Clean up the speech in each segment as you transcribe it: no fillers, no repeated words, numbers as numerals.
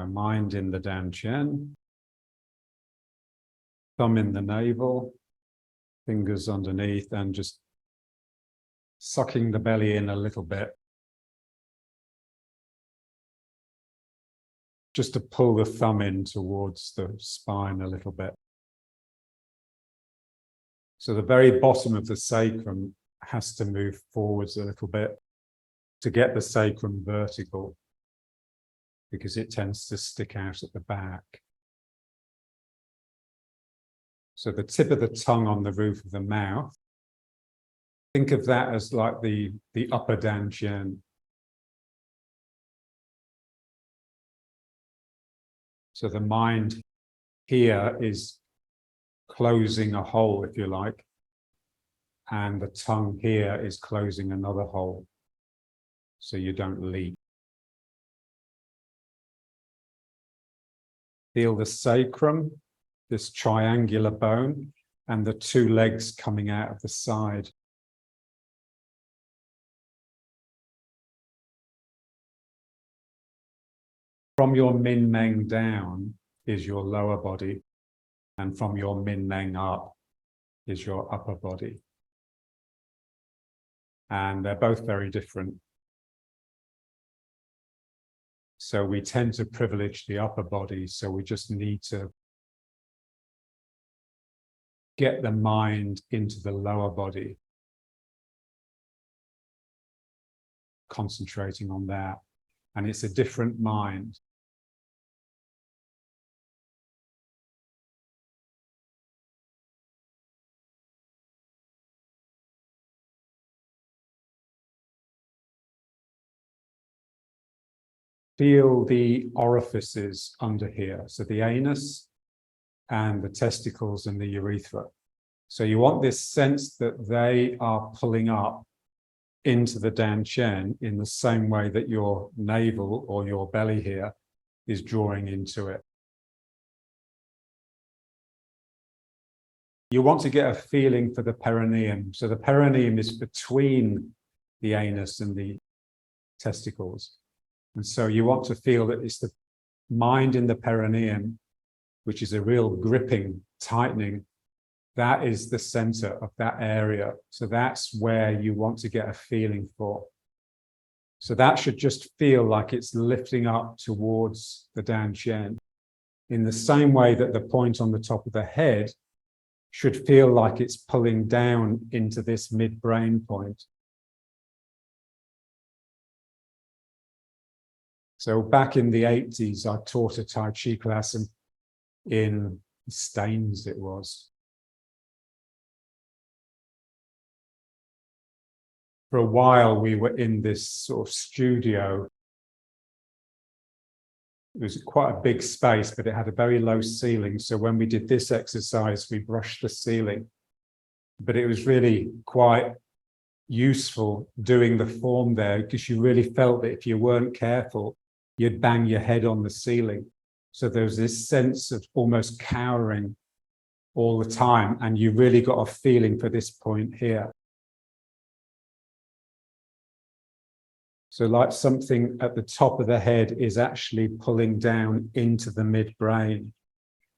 Mind in the dantian, thumb in the navel, fingers underneath, and just sucking the belly in a little bit. Just to pull the thumb in towards the spine a little bit. So the very bottom of the sacrum has to move forwards a little bit to get the sacrum vertical, because it tends to stick out at the back. So the tip of the tongue on the roof of the mouth, think of that as like the upper dantian. So the mind here is closing a hole, if you like, and the tongue here is closing another hole, so you don't leak. Feel the sacrum, this triangular bone, and the two legs coming out of the side. From your min meng down is your lower body, and from your min meng up is your upper body. And they're both very different. So we tend to privilege the upper body, so we just need to get the mind into the lower body, concentrating on that. And it's a different mind. Feel the orifices under here, so the anus and the testicles and the urethra. So you want this sense that they are pulling up into the dantian in the same way that your navel or your belly here is drawing into it. You want to get a feeling for the perineum. So the perineum is between the anus and the testicles. And so you want to feel that it's the mind in the perineum, which is a real gripping, tightening. That is the center of that area. So that's where you want to get a feeling for. So that should just feel like it's lifting up towards the dantian, in the same way that the point on the top of the head should feel like it's pulling down into this midbrain point. So back in the 80s, I taught a Tai Chi class in Staines, it was. For a while, we were in this sort of studio. It was quite a big space, but it had a very low ceiling. So when we did this exercise, we brushed the ceiling. But it was really quite useful doing the form there, because you really felt that if you weren't careful, you'd bang your head on the ceiling. So there was this sense of almost cowering all the time, and you really got a feeling for this point here. So like something at the top of the head is actually pulling down into the midbrain.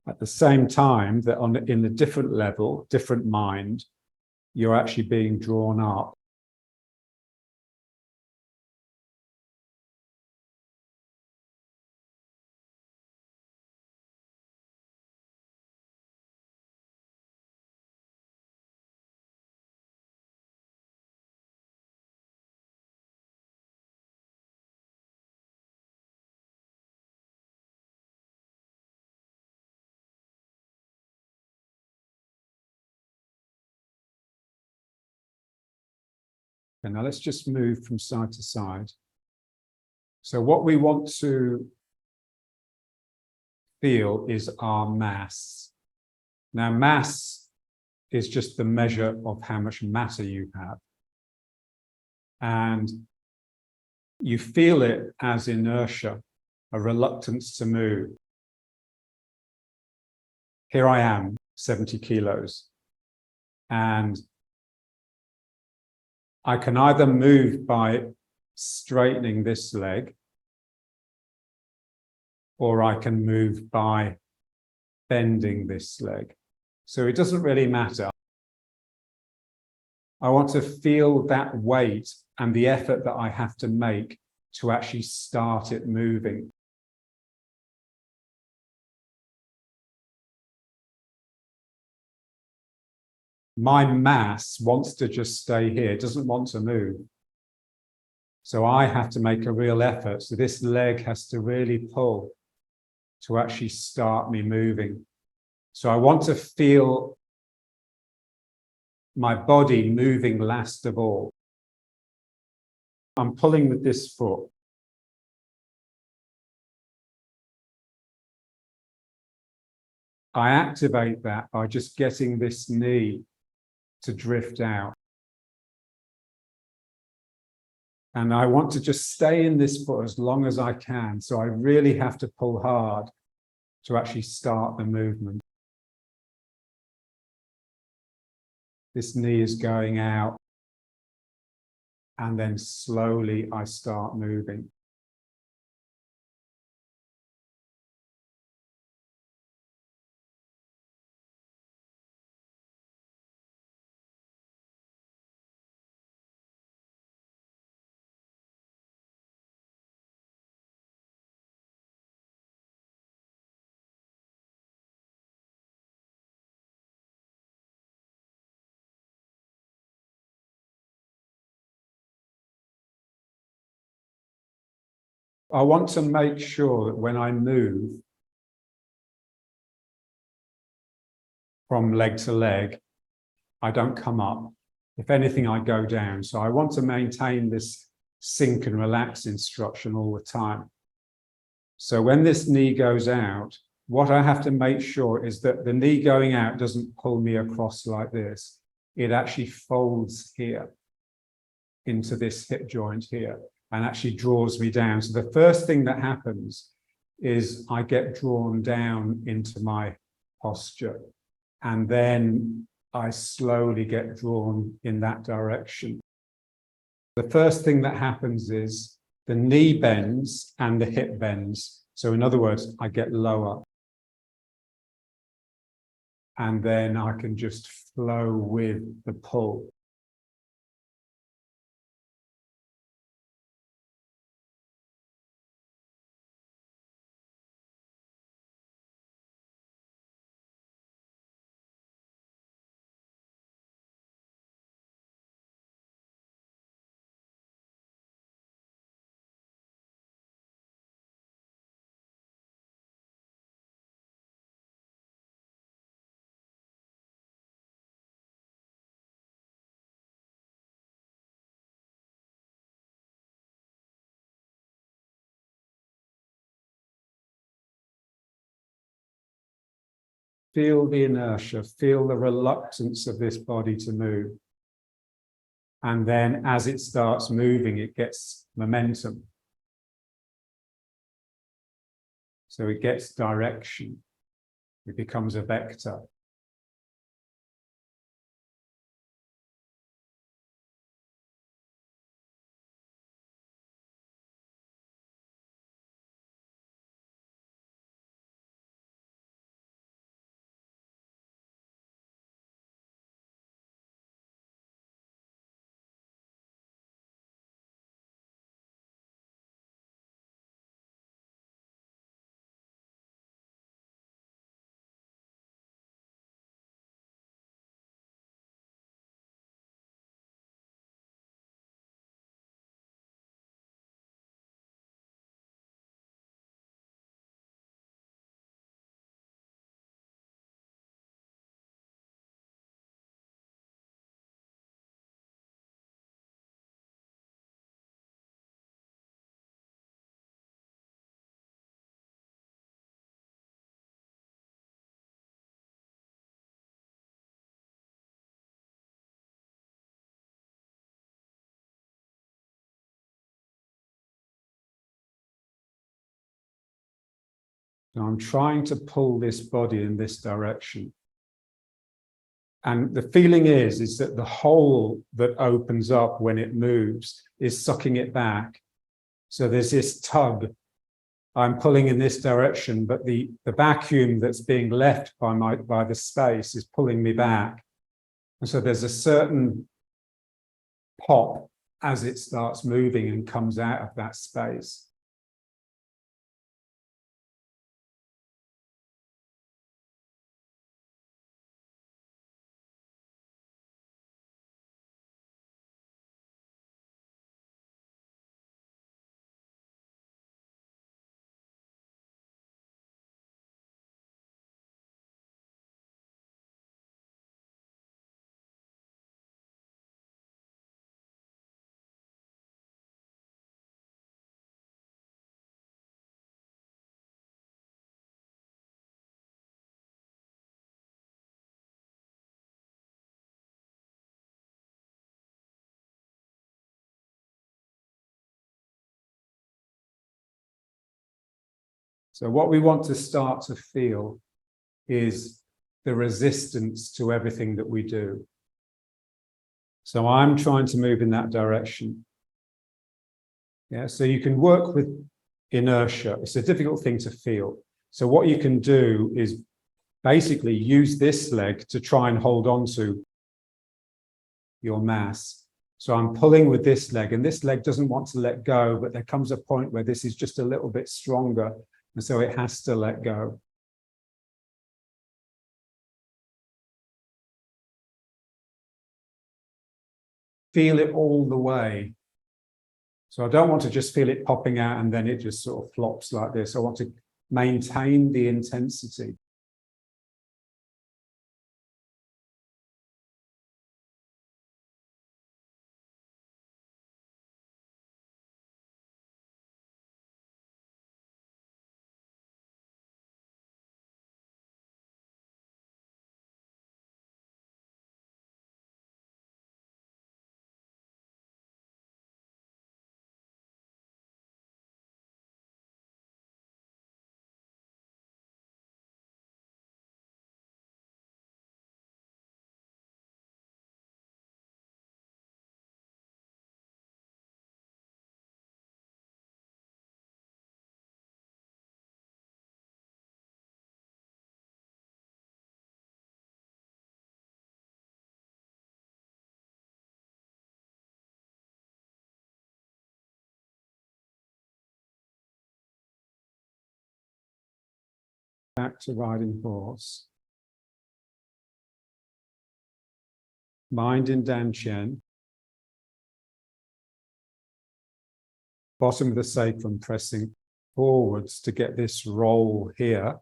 At the same time that in a different level, different mind, you're actually being drawn up. And now let's just move from side to side. So what we want to feel is our mass. Now, mass is just the measure of how much matter you have. And you feel it as inertia, a reluctance to move. Here I am, 70 kilos. And I can either move by straightening this leg, or I can move by bending this leg. So it doesn't really matter. I want to feel that weight and the effort that I have to make to actually start it moving. My mass wants to just stay here, it doesn't want to move. So I have to make a real effort. So this leg has to really pull to actually start me moving. So I want to feel my body moving last of all. I'm pulling with this foot. I activate that by just getting this knee to drift out. And I want to just stay in this foot as long as I can. So I really have to pull hard to actually start the movement. This knee is going out. And then slowly I start moving. I want to make sure that when I move from leg to leg, I don't come up. If anything, I go down. So I want to maintain this sink and relax instruction all the time. So when this knee goes out, what I have to make sure is that the knee going out doesn't pull me across like this. It actually folds here into this hip joint here and actually draws me down. So the first thing that happens is I get drawn down into my posture, and then I slowly get drawn in that direction. The first thing that happens is the knee bends and the hip bends. So in other words, I get lower. And then I can just flow with the pull. Feel the inertia, feel the reluctance of this body to move. And then as it starts moving, it gets momentum. So it gets direction. It becomes a vector. So I'm trying to pull this body in this direction. And the feeling is that the hole that opens up when it moves is sucking it back. So there's this tug I'm pulling in this direction, but the vacuum that's being left by the space is pulling me back. And so there's a certain pop as it starts moving and comes out of that space. So what we want to start to feel is the resistance to everything that we do. So I'm trying to move in that direction. Yeah, so you can work with inertia. It's a difficult thing to feel. So what you can do is basically use this leg to try and hold on to your mass. So I'm pulling with this leg, and this leg doesn't want to let go, but there comes a point where this is just a little bit stronger, and so it has to let go. Feel it all the way. So I don't want to just feel it popping out and then it just sort of flops like this. I want to maintain the intensity. Back to riding horse. Mind in Dantian. Bottom of the sacrum pressing forwards to get this roll here.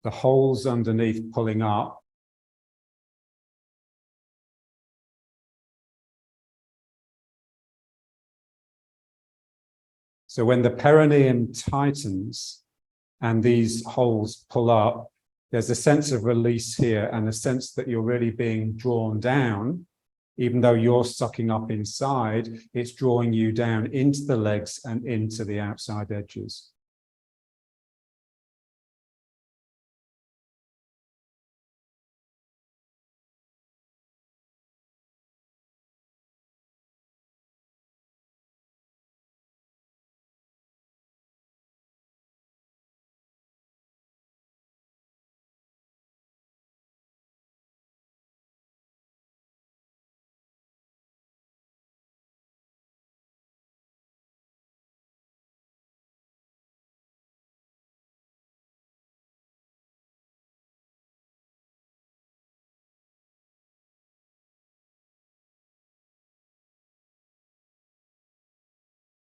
The holes underneath pulling up. So when the perineum tightens and these holes pull up, there's a sense of release here and a sense that you're really being drawn down. Even though you're sucking up inside, it's drawing you down into the legs and into the outside edges.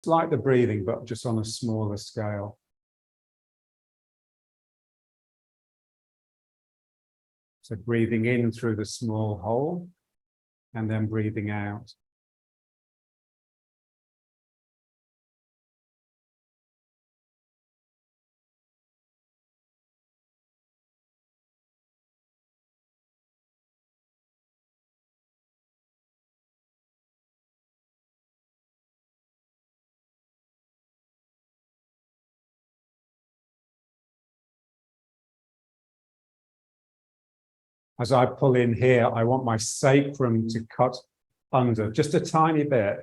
It's like the breathing, but just on a smaller scale. So breathing in through the small hole and then breathing out. As I pull in here, I want my sacrum to cut under just a tiny bit.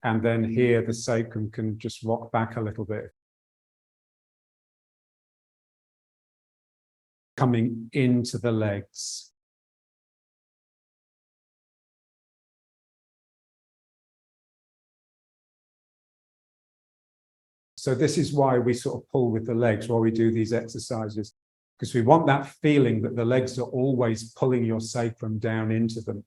And then here the sacrum can just rock back a little bit. Coming into the legs. So this is why we sort of pull with the legs while we do these exercises, because we want that feeling that the legs are always pulling your sacrum down into them.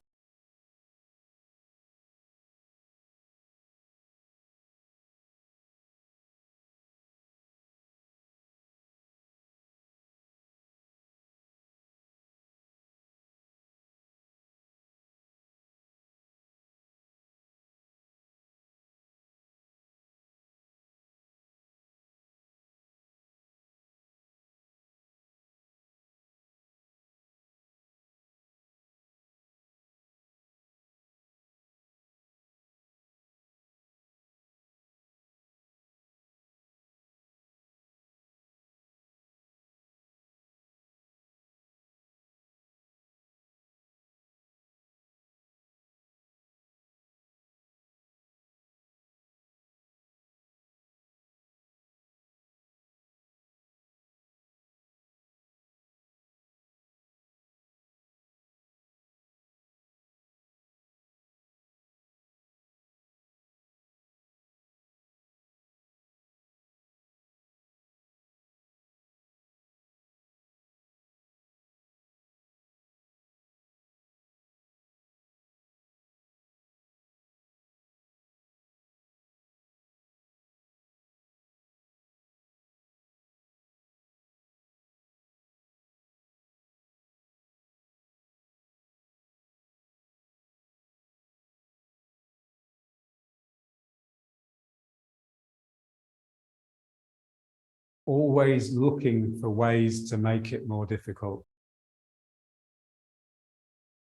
Always looking for ways to make it more difficult.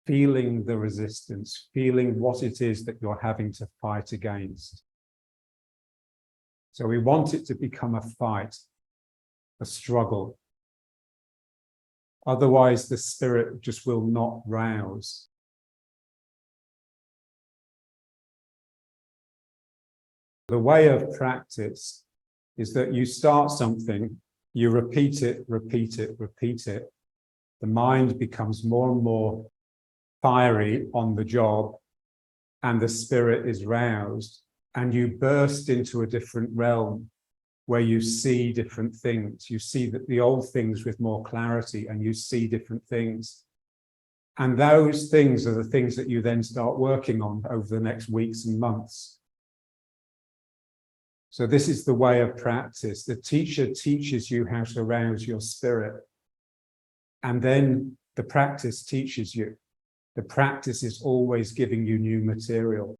Feeling the resistance, feeling what it is that you're having to fight against. So we want it to become a fight, a struggle. Otherwise, the spirit just will not rouse. The way of practice is that you start something, you repeat it, repeat it, repeat it. The mind becomes more and more fiery on the job, and the spirit is roused, and you burst into a different realm where you see different things. You see that the old things with more clarity, and you see different things. And those things are the things that you then start working on over the next weeks and months. So this is the way of practice. The teacher teaches you how to rouse your spirit. And then the practice teaches you. The practice is always giving you new material.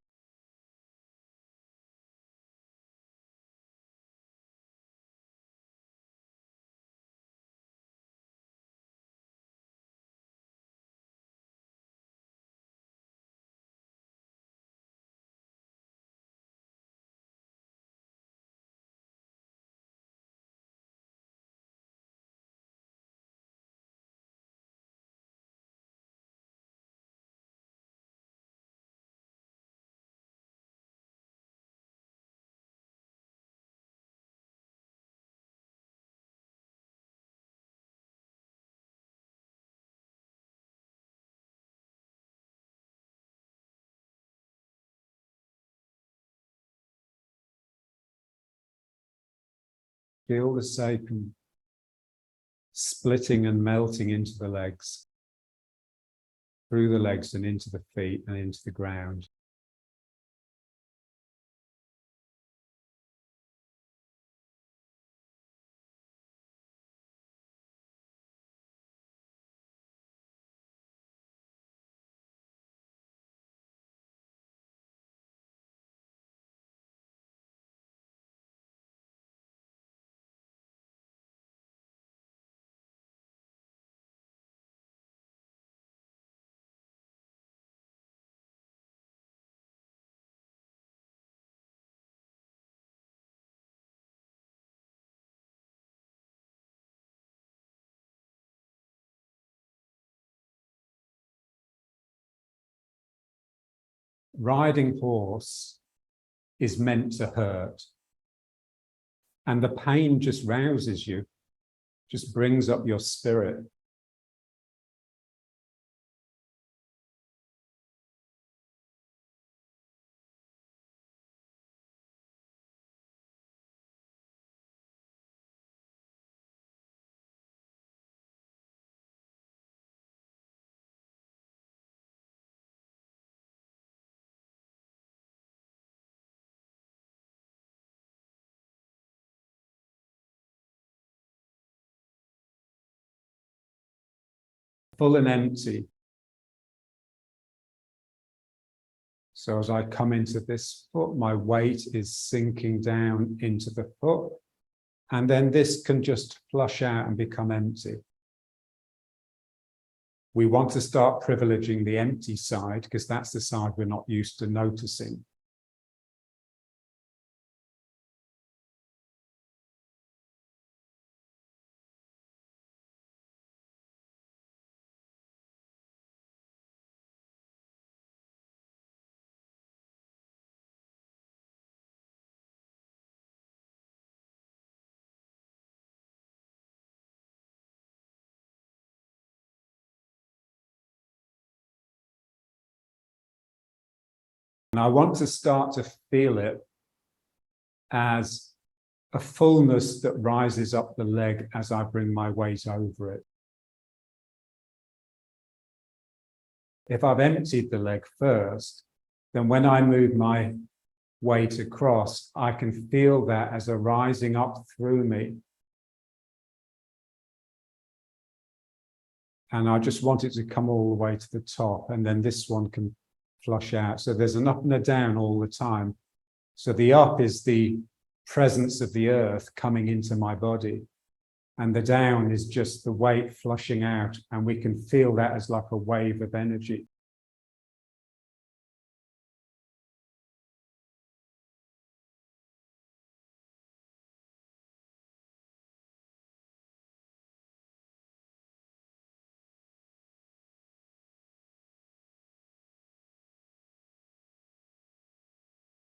Feel the sacrum splitting and melting into the legs, through the legs and into the feet and into the ground. Riding horse is meant to hurt. And the pain just rouses you, just brings up your spirit. Full and empty. So as I come into this foot, my weight is sinking down into the foot, and then this can just flush out and become empty. We want to start privileging the empty side because that's the side we're not used to noticing. And I want to start to feel it as a fullness that rises up the leg as I bring my weight over it. If I've emptied the leg first, then when I move my weight across, I can feel that as a rising up through me. And I just want it to come all the way to the top, and then this one can flush out. So there's an up and a down all the time. So the up is the presence of the earth coming into my body, and the down is just the weight flushing out, and we can feel that as like a wave of energy.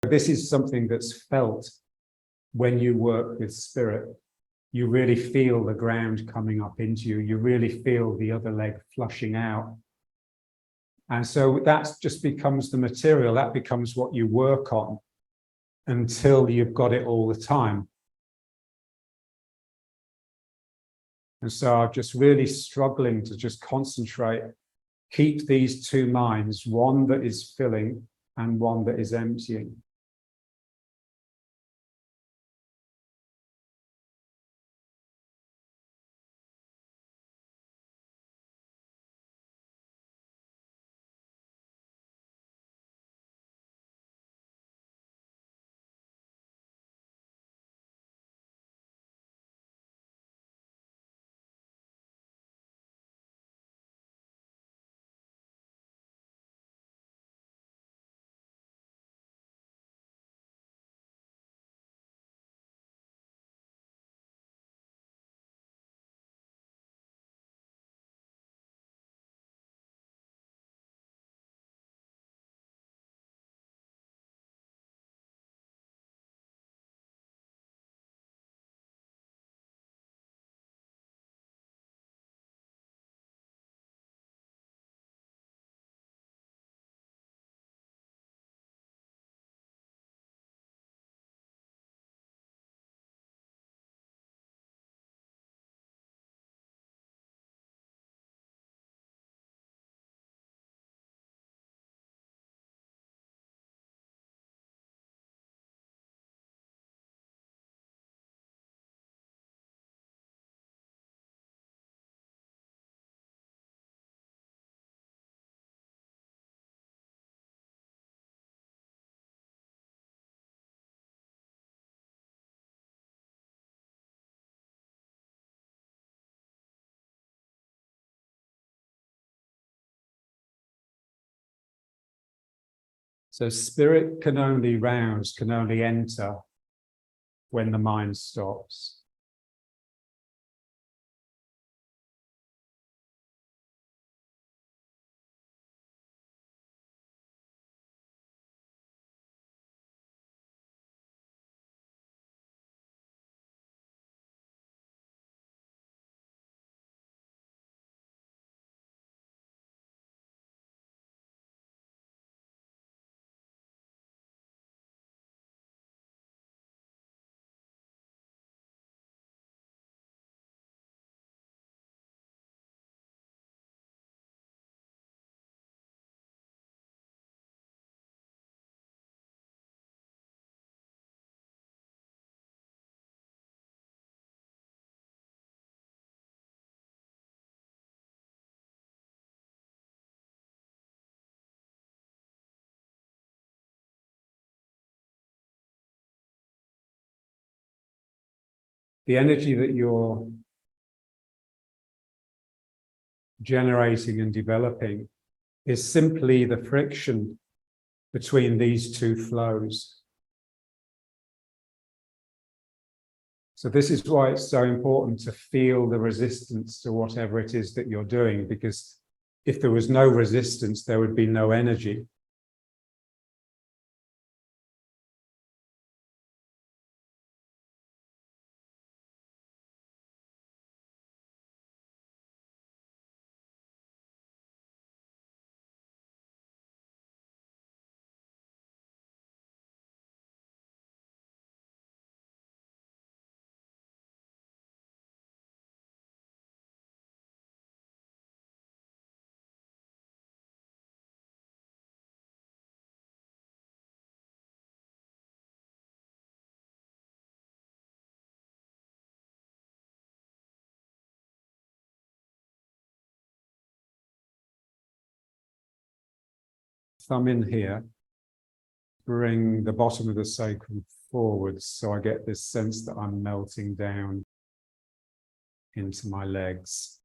This is something that's felt when you work with spirit. You really feel the ground coming up into you. You really feel the other leg flushing out. And so that just becomes the material. That becomes what you work on until you've got it all the time. And so I'm just really struggling to just concentrate, keep these two minds, one that is filling and one that is emptying. So spirit can only rouse, can only enter when the mind stops. the energy that you're generating and developing is simply the friction between these two flows. So this is why it's so important to feel the resistance to whatever it is that you're doing, because if there was no resistance, there would be no energy. Thumb in here, bring the bottom of the sacrum forwards so I get this sense that I'm melting down into my legs.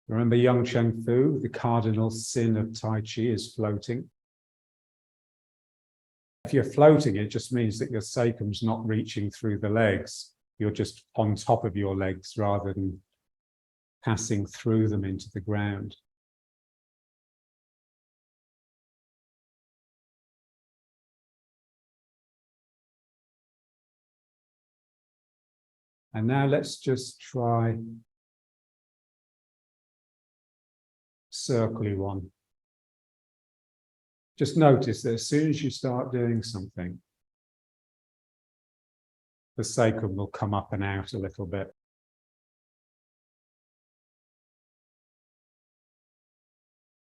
Remember Yang Cheng Fu, the cardinal sin of Tai Chi is floating. If you're floating, it just means that your sacrum's not reaching through the legs. You're just on top of your legs rather than passing through them into the ground. And now let's just try circly one. Just notice that as soon as you start doing something, the sacrum will come up and out a little bit.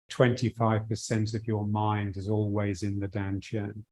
"25% of your mind is always in the dantian."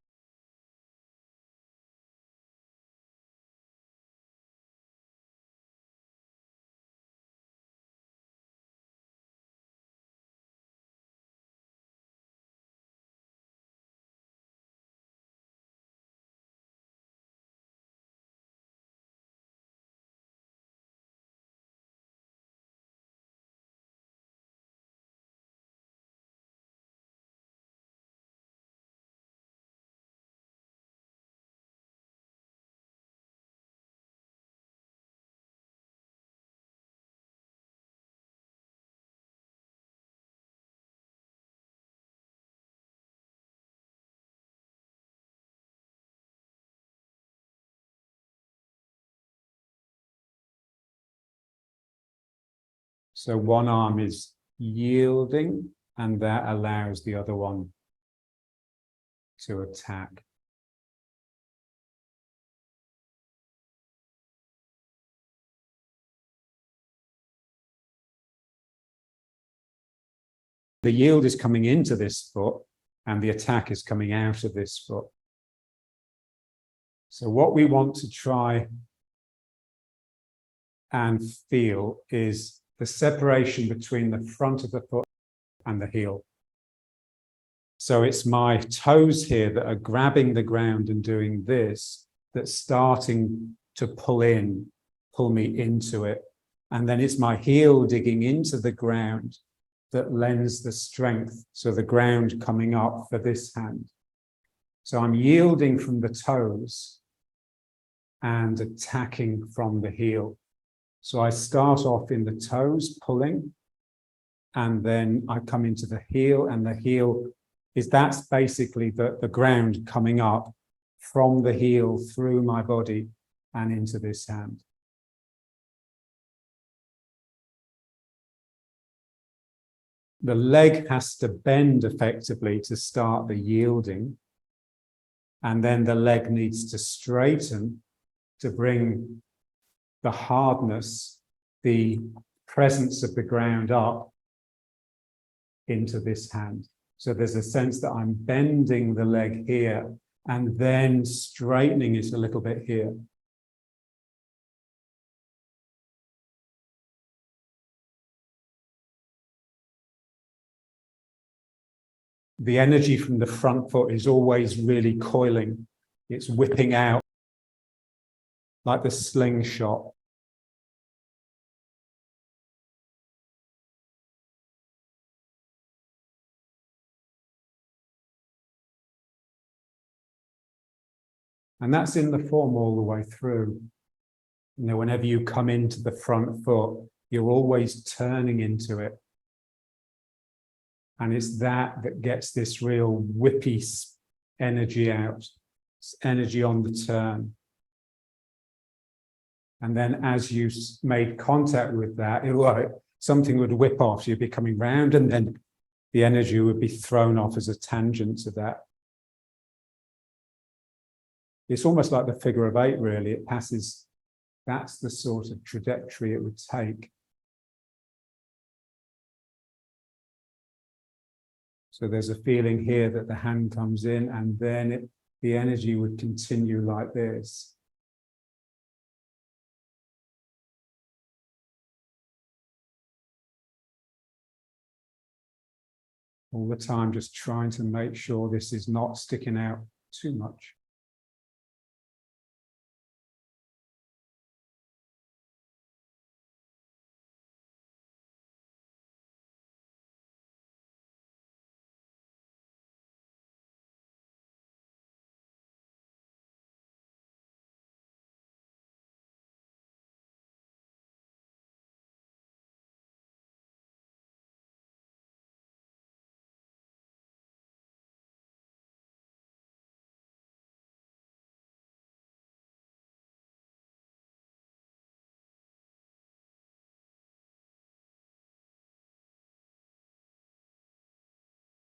So one arm is yielding, and that allows the other one to attack. The yield is coming into this foot, and the attack is coming out of this foot. So what we want to try and feel is the separation between the front of the foot and the heel. So it's my toes here that are grabbing the ground and doing this, that's starting to pull me into it. And then it's my heel digging into the ground that lends the strength, so the ground coming up for this hand. So I'm yielding from the toes and attacking from the heel. So I start off in the toes, pulling, and then I come into the heel, and the heel that's basically the ground coming up from the heel through my body and into this hand. The leg has to bend effectively to start the yielding, and then the leg needs to straighten to bring the hardness, the presence of the ground up into this hand. So there's a sense that I'm bending the leg here and then straightening it a little bit here. the energy from the front foot is always really coiling. It's whipping out like the slingshot. And that's in the form all the way through. You know, whenever you come into the front foot, you're always turning into it. And it's that gets this real whippy energy out, energy on the turn. And then as you made contact with that, something would whip off, you'd be coming round, and then the energy would be thrown off as a tangent to that. It's almost like the figure of eight, really. It passes, that's the sort of trajectory it would take. So there's a feeling here that the hand comes in, and then the energy would continue like this. All the time, just trying to make sure this is not sticking out too much.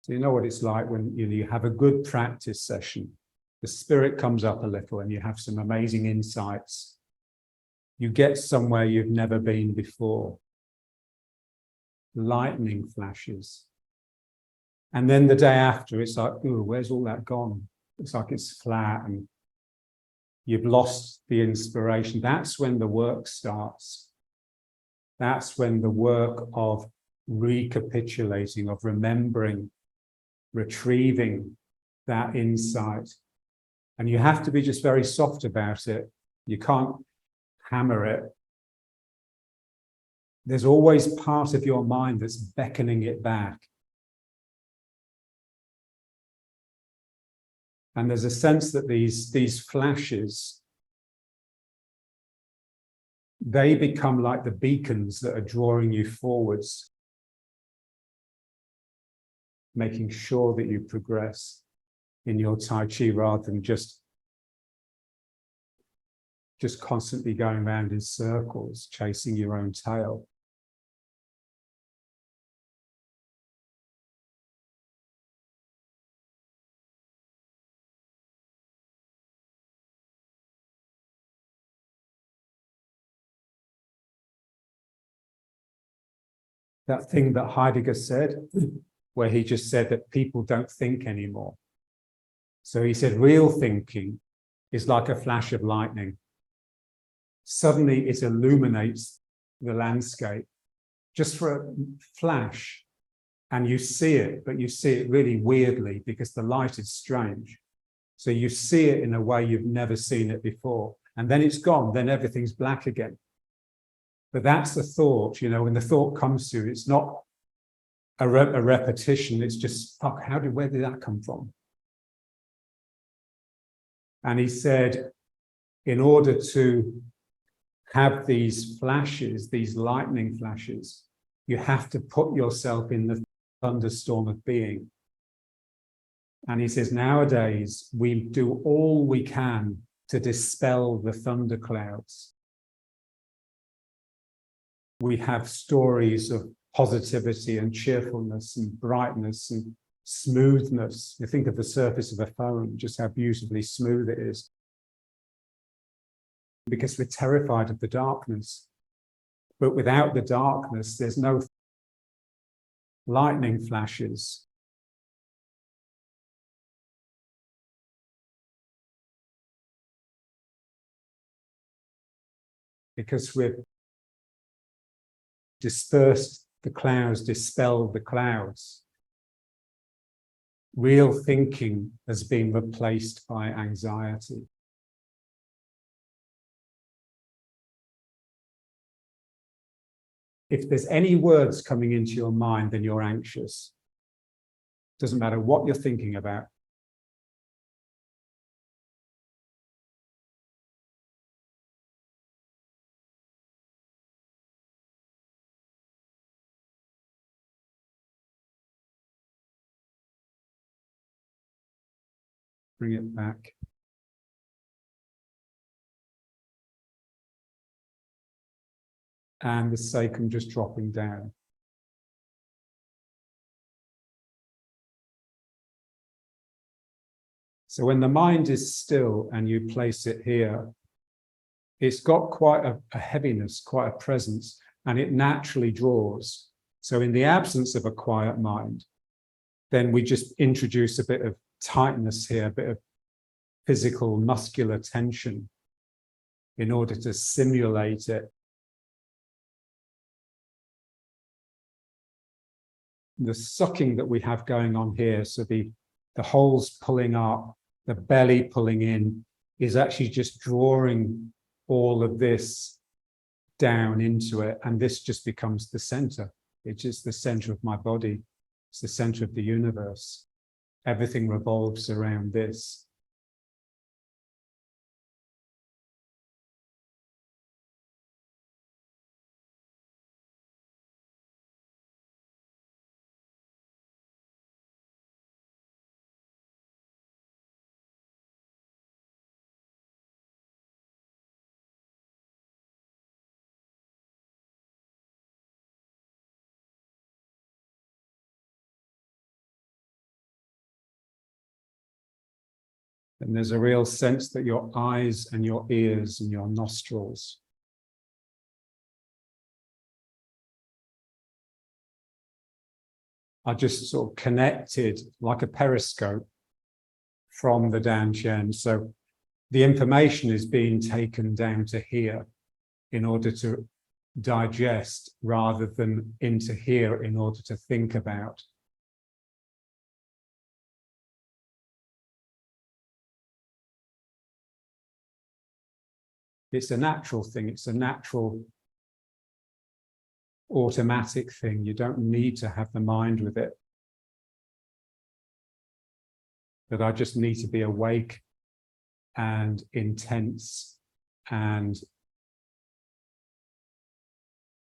So you know what it's like when you have a good practice session, the spirit comes up a little and you have some amazing insights. You get somewhere you've never been before. Lightning flashes. And then the day after, it's like, ooh, where's all that gone? It's like it's flat and you've lost the inspiration. That's when the work starts. That's when the work of recapitulating, of remembering, retrieving that insight. And you have to be just very soft about it. You can't hammer it. There's always part of your mind that's beckoning it back. And there's a sense that these flashes, they become like the beacons that are drawing you forwards, making sure that you progress in your Tai Chi rather than just constantly going around in circles, chasing your own tail. That thing that Heidegger said, where he just said that people don't think anymore. So he said, real thinking is like a flash of lightning. Suddenly it illuminates the landscape just for a flash, and you see it, but you see it really weirdly because the light is strange. So you see it in a way you've never seen it before, and then it's gone, then everything's black again. But that's the thought, you know, when the thought comes to you, it's not a repetition, it's just, fuck, where did that come from? And he said, in order to have these flashes, these lightning flashes, you have to put yourself in the thunderstorm of being. And he says, nowadays, we do all we can to dispel the thunderclouds. We have stories of positivity and cheerfulness and brightness and smoothness. You think of the surface of a phone, just how beautifully smooth it is. Because we're terrified of the darkness. But without the darkness, there's no lightning flashes. Because we've dispersed the clouds, dispelled the clouds. real thinking has been replaced by anxiety. If there's any words coming into your mind, then you're anxious. Doesn't matter what you're thinking about. Bring it back. And the sacrum just dropping down. So when the mind is still and you place it here, it's got quite a heaviness, quite a presence, and it naturally draws. So in the absence of a quiet mind, then we just introduce a bit of tightness here, a bit of physical, muscular tension in order to simulate it. The sucking that we have going on here, so the holes pulling up, the belly pulling in, is actually just drawing all of this down into it, and this just becomes the center. It's just the center of my body. It's the center of the universe. Everything revolves around this. And there's a real sense that your eyes and your ears and your nostrils are just sort of connected like a periscope from the Dantian. So the information is being taken down to here in order to digest rather than into here in order to think about. It's a natural thing. It's a natural automatic thing. You don't need to have the mind with it. But I just need to be awake and intense and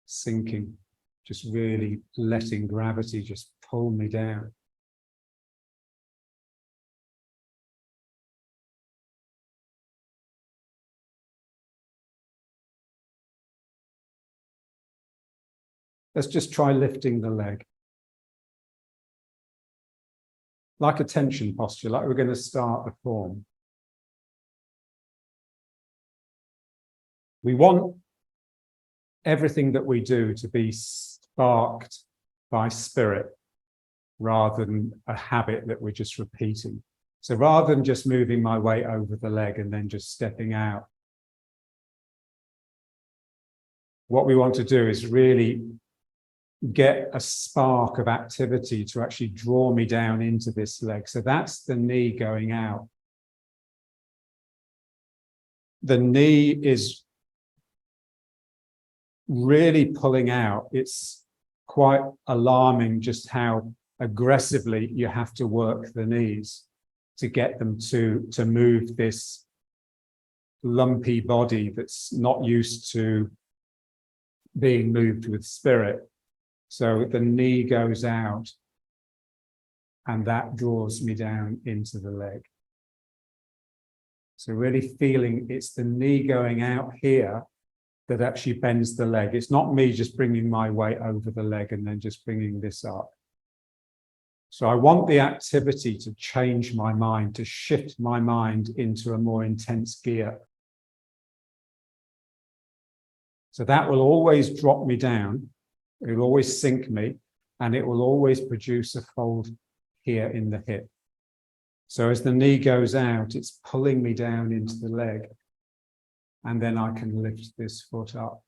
sinking, just really letting gravity just pull me down. Let's just try lifting the leg. Like a tension posture, like we're going to start the form. We want everything that we do to be sparked by spirit rather than a habit that we're just repeating. So rather than just moving my weight over the leg and then just stepping out, what we want to do is really get a spark of activity to actually draw me down into this leg. So that's the knee going out. The knee is really pulling out. It's quite alarming just how aggressively you have to work the knees to get them to move this lumpy body that's not used to being moved with spirit. So the knee goes out and that draws me down into the leg. So really feeling it's the knee going out here that actually bends the leg. It's not me just bringing my weight over the leg and then just bringing this up. So I want the activity to change my mind, to shift my mind into a more intense gear. So that will always drop me down. It will always sink me, and it will always produce a fold here in the hip. So as the knee goes out, it's pulling me down into the leg, and then I can lift this foot up.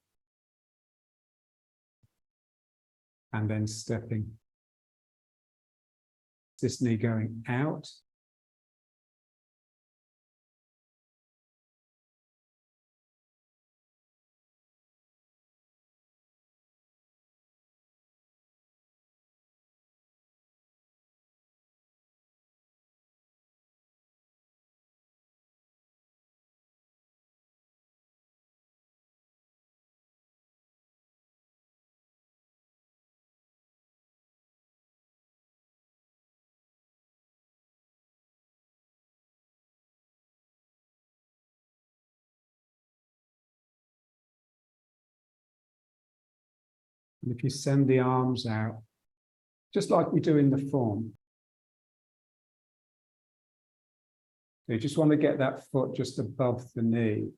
And then stepping this knee going out. And if you send the arms out, just like we do in the form. So you just want to get that foot just above the knee.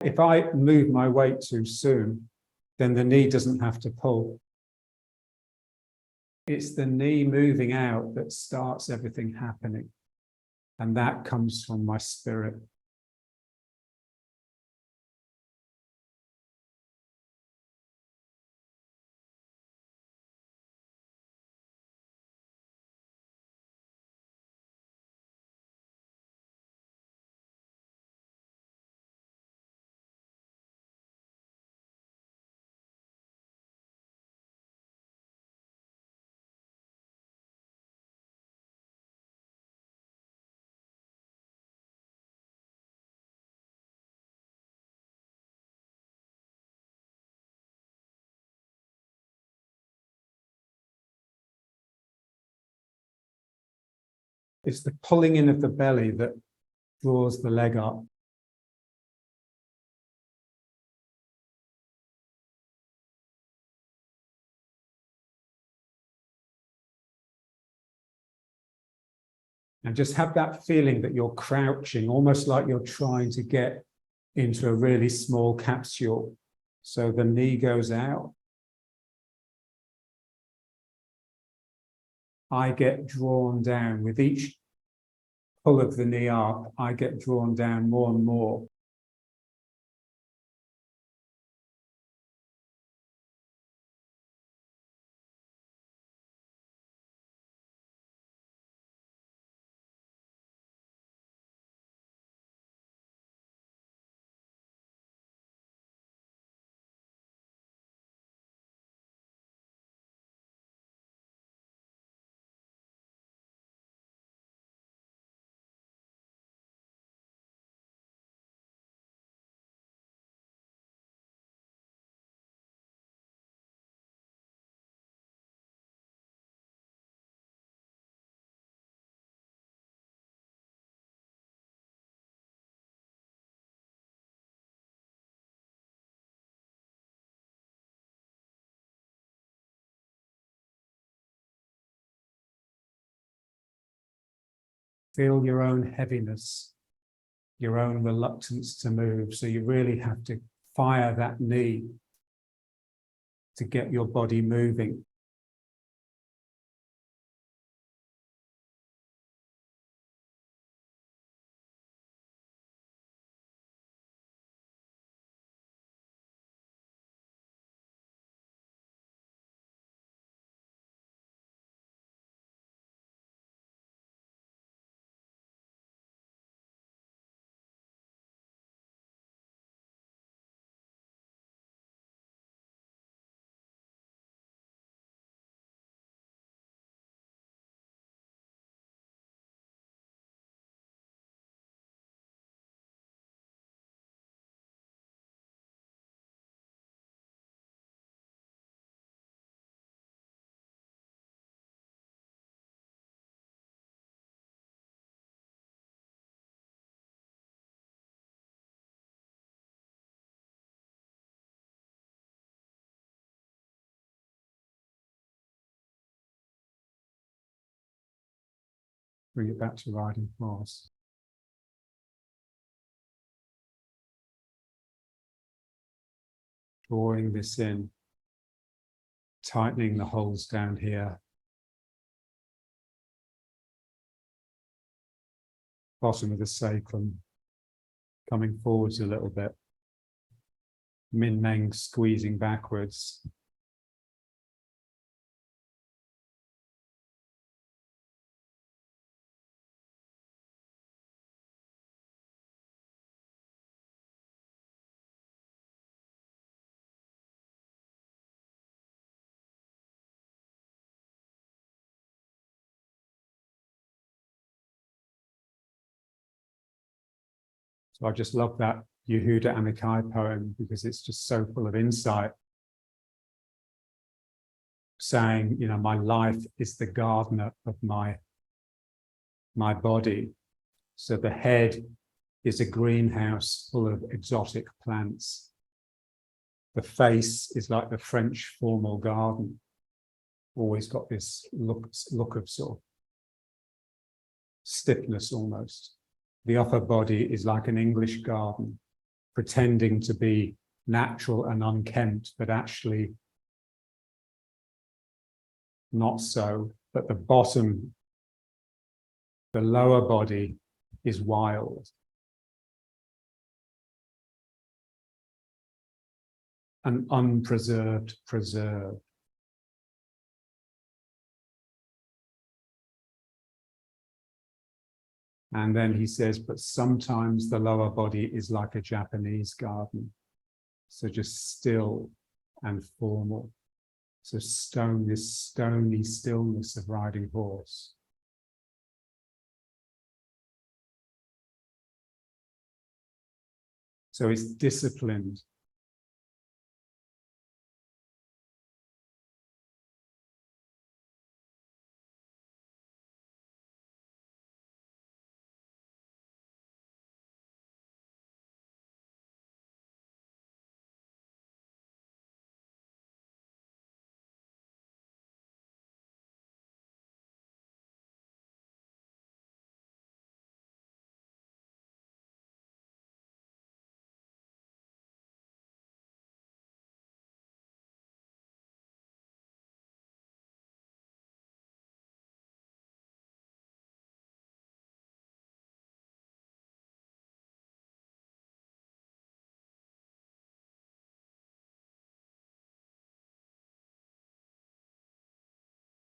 If I move my weight too soon, then the knee doesn't have to pull. It's the knee moving out that starts everything happening. And that comes from my spirit. It's the pulling in of the belly that draws the leg up. And just have that feeling that you're crouching, almost like you're trying to get into a really small capsule. So the knee goes out. I get drawn down. With each pull of the knee up, I get drawn down more and more. Feel your own heaviness, your own reluctance to move. So you really have to fire that knee to get your body moving. Bring it back to riding horse. Drawing this in, tightening the holes down here. bottom of the sacrum coming forwards a little bit. Min Meng squeezing backwards. So I just love that Yehuda Amichai poem because it's just so full of insight. Saying, you know, my life is the gardener of my body. So the head is a greenhouse full of exotic plants. The face is like the French formal garden. Always got this look of sort of stiffness almost. The upper body is like an English garden, pretending to be natural and unkempt, but actually not so. But the bottom, the lower body, is wild. And unpreserved, preserved. And then he says, but sometimes the lower body is like a Japanese garden. So just still and formal. So this stony stillness of riding horse. So it's disciplined.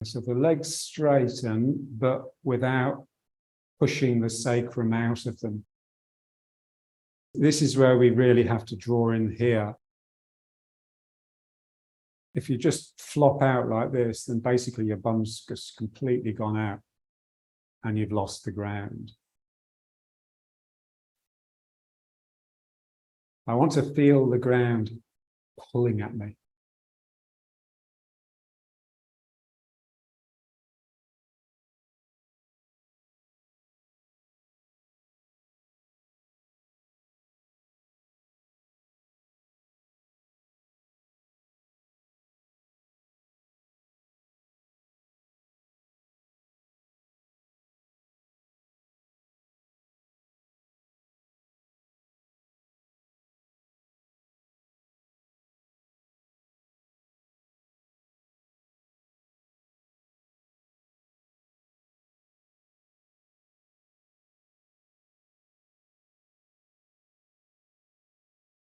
So the legs straighten, but without pushing the sacrum out of them. This is where we really have to draw in here. If you just flop out like this, then basically your bum's just completely gone out and you've lost the ground. I want to feel the ground pulling at me.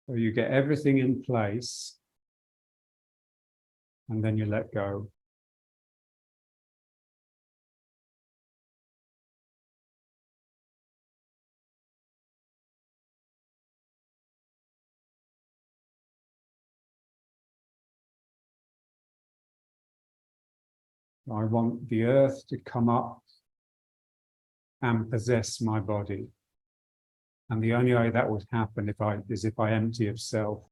So you get everything in place and then you let go. I want the earth to come up and possess my body. And the only way that would happen is if I empty of self.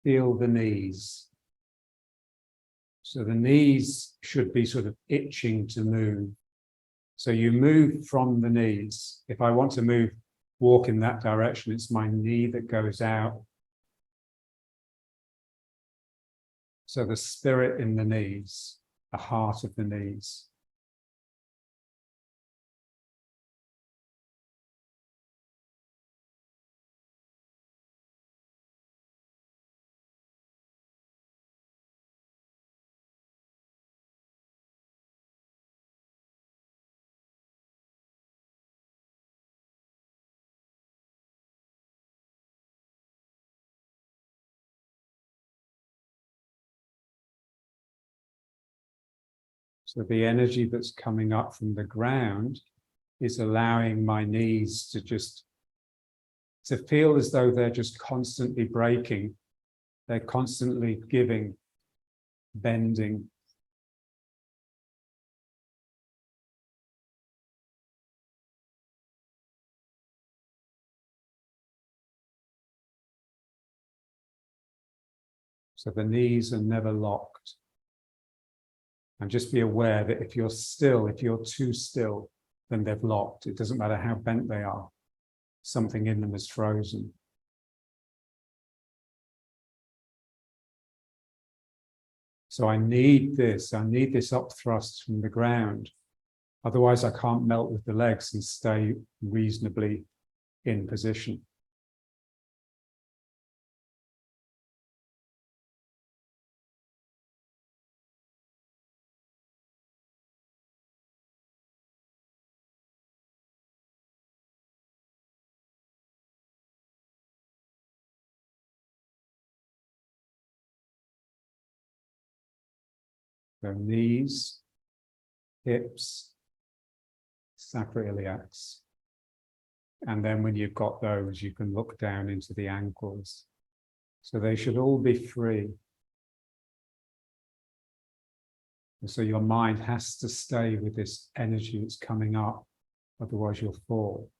feel the knees. So the knees should be sort of itching to move. So you move from the knees. If I want to move, walk in that direction, it's my knee that goes out. So the spirit in the knees, the heart of the knees. So the energy that's coming up from the ground is allowing my knees to feel as though they're just constantly breaking. They're constantly giving, bending. So the knees are never locked. And just be aware that if you're too still, then they've locked. It doesn't matter how bent they are. Something in them is frozen. So I need this up thrust from the ground. Otherwise, I can't melt with the legs and stay reasonably in position. So knees, hips, sacroiliacs. And then when you've got those, you can look down into the ankles. So they should all be free. And so your mind has to stay with this energy that's coming up, otherwise you'll fall.